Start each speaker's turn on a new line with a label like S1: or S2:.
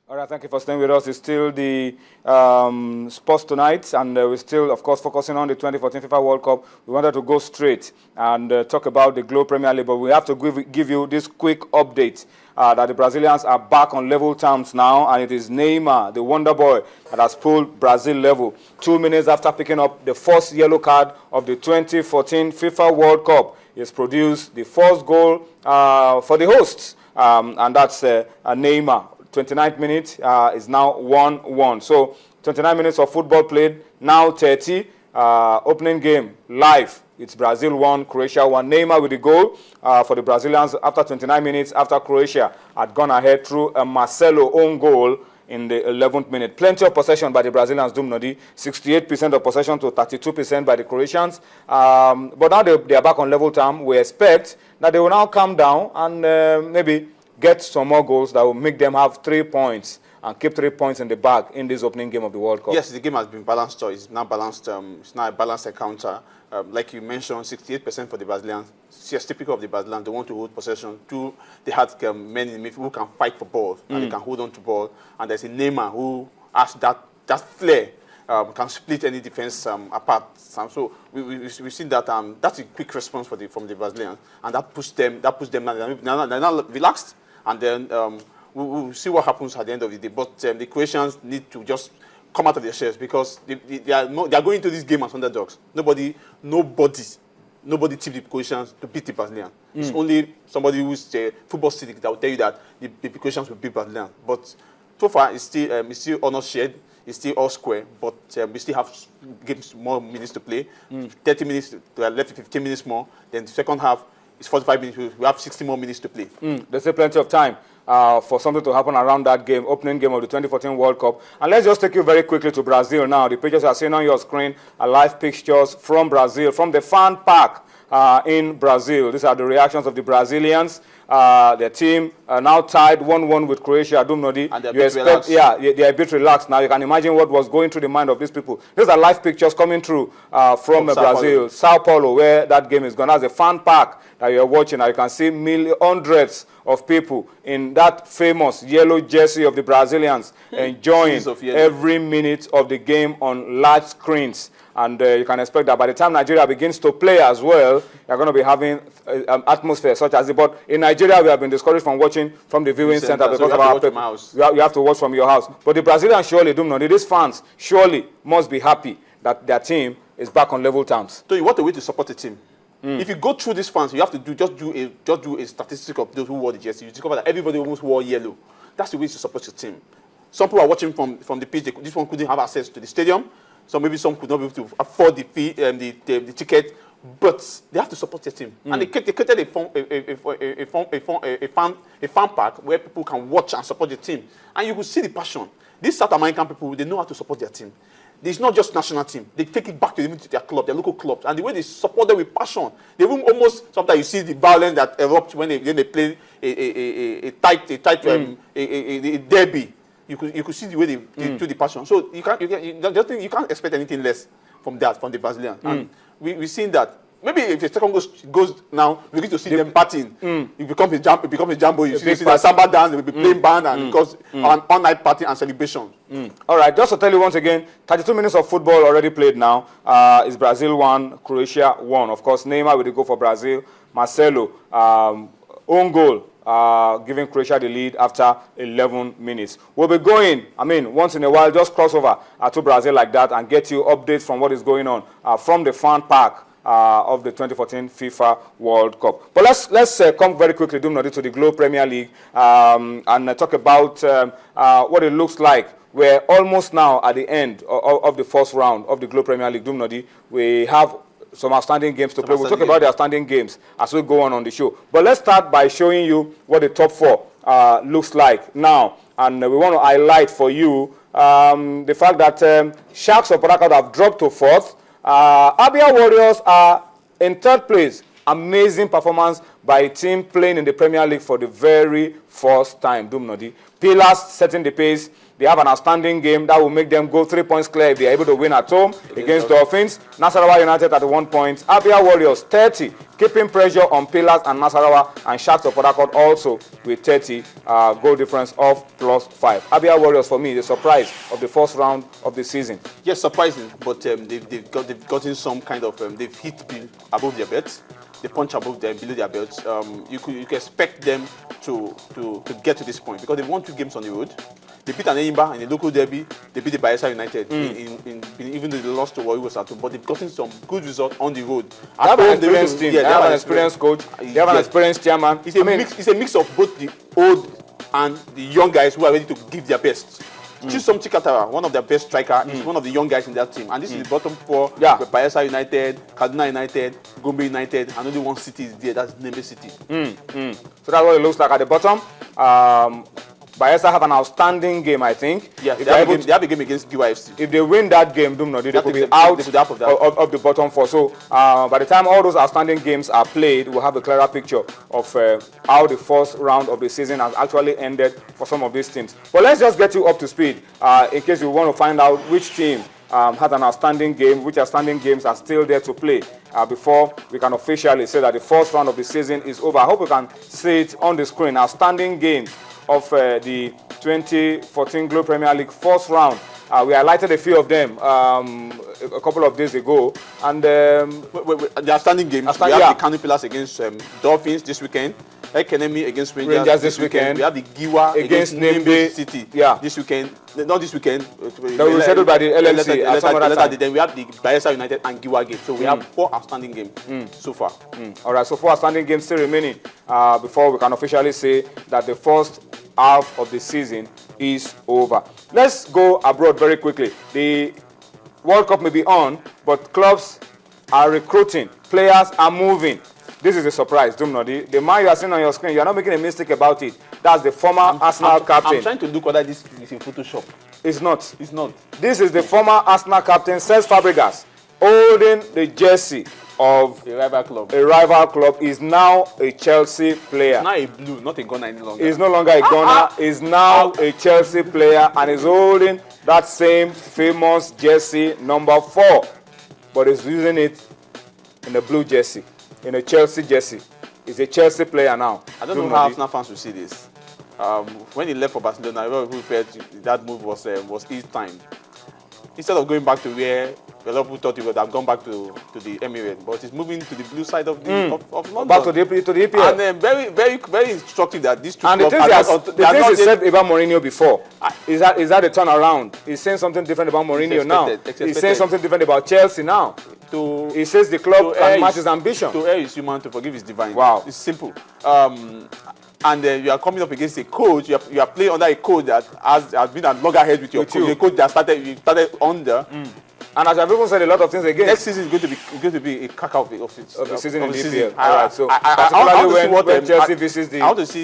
S1: All right, thank you for staying with us. It's still the sports tonight, and we're still, of course, focusing on the 2014 FIFA World Cup. We wanted to go straight and talk about the Globe Premier League, but we have to give you this quick update that the Brazilians are back on level terms now, and it is Neymar, the wonder boy, that has pulled Brazil level 2 minutes after picking up the first yellow card of the 2014 FIFA World Cup. He has produced the first goal for the hosts, and that's Neymar. 29th minute is now 1-1. So 29 minutes of football played, now 30. Opening game live. It's Brazil 1, Croatia 1. Neymar with the goal for the Brazilians after 29 minutes after Croatia had gone ahead through a Marcelo own goal in the 11th minute. Plenty of possession by the Brazilians, Dumnodi. 68% of possession to 32% by the Croatians. But now they are back on level term. We expect that they will now calm down and maybe get some more goals that will make them have 3 points and keep 3 points in the bag in this opening game of the World Cup.
S2: Yes, the game has been balanced. It's now balanced. It's now a balanced encounter. Like you mentioned, 68% for the Brazilians. It's typical of the Brazilians. They want to hold possession. Two, they have men in the midfield who can fight for ball and they can hold on to ball. And there's a Neymar who has that flair. Can split any defense apart. So we've seen that that's a quick response from the Brazilians, and that pushed them. They're not relaxed, and then we'll see what happens at the end of the day. But the Croatians need to just come out of their shells because they are going into this game as underdogs. Nobody tipped the Croatians to beat the Brazilians. It's only somebody who's a football cynic that will tell you that the Croatians will beat Brazilians. But so far, it's still honor shared. It's still all square, but we still have more minutes to play. 30 minutes, left 15 minutes more. Then the second half is 45 minutes. We have 60 more minutes to play.
S1: There's still plenty of time for something to happen around that game, opening game of the 2014 World Cup. And let's just take you very quickly to Brazil now. The pictures you are seeing on your screen are live pictures from Brazil, from the fan park in Brazil. These are the reactions of the Brazilians. Their team now tied 1-1 with Croatia. Dumnodi.
S2: And they're relaxed.
S1: Yeah, they are a bit relaxed now. You can imagine what was going through the mind of these people. These are live pictures coming through from Brazil, Sao Paulo, where that game is gone. That's a fan park that you're watching. Now you can see hundreds of people in that famous yellow jersey of the Brazilians enjoying every minute of the game on large screens. And you can expect that by the time Nigeria begins to play as well, you're going to be having an atmosphere such as it. But in Nigeria, we have been discouraged from watching from the viewing center because of our people. You have to watch from your house. But the Brazilians surely do not. These fans surely must be happy that their team is back on level terms.
S2: So what a way to support a team. If you go through these fans, you have to just do a statistic of those who wore the jersey. You discover that everybody almost wore yellow. That's the way to support your team. Some people are watching from the pitch. This one couldn't have access to the stadium. So maybe some could not be able to afford the fee, the ticket, but they have to support their team. And they created a fan park where people can watch and support the team. And you could see the passion. These South American people, they know how to support their team. It's not just national team. They take it back to their club, their local clubs. And the way they support them with passion, they will almost, sometimes you see the violence that erupts when they play a derby. You could see the way they do the passion. So you can't expect anything less from the Brazilians. And we've seen that. Maybe if the second goes now, we get to see them partying. It becomes a jambo. You see the samba dance. They will be playing band and because an all-night party and celebration.
S1: All right, just to tell you once again, 32 minutes of football already played now. Is Brazil 1, Croatia 1. Of course, Neymar with the goal for Brazil. Marcelo, own goal. Giving Croatia the lead after 11 minutes. We'll be going, once in a while, just cross over to Brazil like that and get you updates from what is going on from the fan park of the 2014 FIFA World Cup. But let's come very quickly, Dumnodi, to the Globe Premier League and talk about what it looks like. We're almost now at the end of the first round of the Globe Premier League. Dumnodi, we have some outstanding games to play. We'll talk about the outstanding games as we go on the show. But let's start by showing you what the top four looks like now. And we want to highlight for you the fact that Sharks of Port Harcourt have dropped to fourth. Abia Warriors are in third place. Amazing performance by a team playing in the Premier League for the very first time. Dumnodi. Pillars setting the pace. they have an outstanding game that will make them go 3 points clear if they are able to win at home against Dolphins. Nasarawa United 31 points. Abia Warriors 30, keeping pressure on Pillars and Nasarawa, and Sharks of Port Harcourt also with 30, goal difference of +5. Abia Warriors for me the surprise of the first round of the season.
S2: Yes, surprising, but they've gotten some kind of they've hit above their bets. They punch above their below their belts. You could expect them to get to this point because they've won 2 games on the road. They beat an Enyimba in the local derby. They beat the Bayelsa United even though they lost to Warriors at home. But they've gotten some good results on the road.
S1: They have an experienced team. They have an experienced coach. They have an experienced chairman.
S2: It's a mix of both the old and the young guys who are ready to give their best. Chisom Chikatara, one of their best strikers, is one of the young guys in that team. And this is the bottom 4. Bayelsa United, Kaduna United, Gombe United, and only one city is there, that's Nembe City.
S1: So that's what it looks like at the bottom. Bayelsa have an outstanding game, I think.
S2: Yeah, they have a game against Giwa FC.
S1: If they win that game, they could be out of the bottom 4. So by the time all those outstanding games are played, we'll have a clearer picture of how the first round of the season has actually ended for some of these teams. But let's just get you up to speed in case you want to find out which team had an outstanding game, which outstanding games are still there to play before we can officially say that the first round of the season is over. I hope you can see it on the screen. Outstanding games of the 2014 Globe Premier League first round. We highlighted a few of them a couple of days ago. And
S2: the outstanding games, we have the Kano Pillars against Dolphins this weekend. Ekenemi against Rangers this weekend. We have the Giwa against Nembe City this weekend. Not this weekend.
S1: That will be settled by the LMC.
S2: Then we have the Bayelsa United and Giwa game. So we have 4 outstanding games so far.
S1: All right, so 4 outstanding games still remaining before we can officially say that the first half of the season is over. Let's go abroad very quickly. The World Cup may be on, but clubs are recruiting. Players are moving. This is a surprise, Dumnodi. The man you are seeing on your screen, you are not making a mistake about it. That's the former Arsenal captain.
S2: I'm trying to look whether this is in Photoshop.
S1: It's not.
S2: It's not.
S1: This is the former Arsenal captain, Fabregas, holding the jersey of
S2: a rival club.
S1: A rival club. Is now a Chelsea player.
S2: It's now a blue, not a Ghana any longer.
S1: He's no longer a Ghana. He's now a Chelsea player and is holding that same famous jersey number 4, but he's using it in a blue jersey, in a Chelsea jersey. He's a Chelsea player now.
S2: I don't know how Arsenal fans will see this. When he left for Barcelona, everyone felt that move was ill-timed. Instead of going back to where a lot of people thought he would have gone back to the Emirates, but he's moving to the blue side of London.
S1: Back to the EPL.
S2: And then very instructive that these two
S1: clubs. And the things he said about Mourinho before, is that the turnaround? He's saying something different about Mourinho now. He's saying something different about Chelsea now. He says the club can match his ambition.
S2: To err is human, to forgive is divine.
S1: Wow.
S2: It's simple. And you are coming up against a coach, you are playing under a coach that has been at loggerheads with your coach. The coach that started under.
S1: And as I've even said a lot of things again.
S2: Next season is going to be a crack of the
S1: season in the EPL.
S2: All right,
S1: so particularly when Chelsea visits the.
S2: I want to see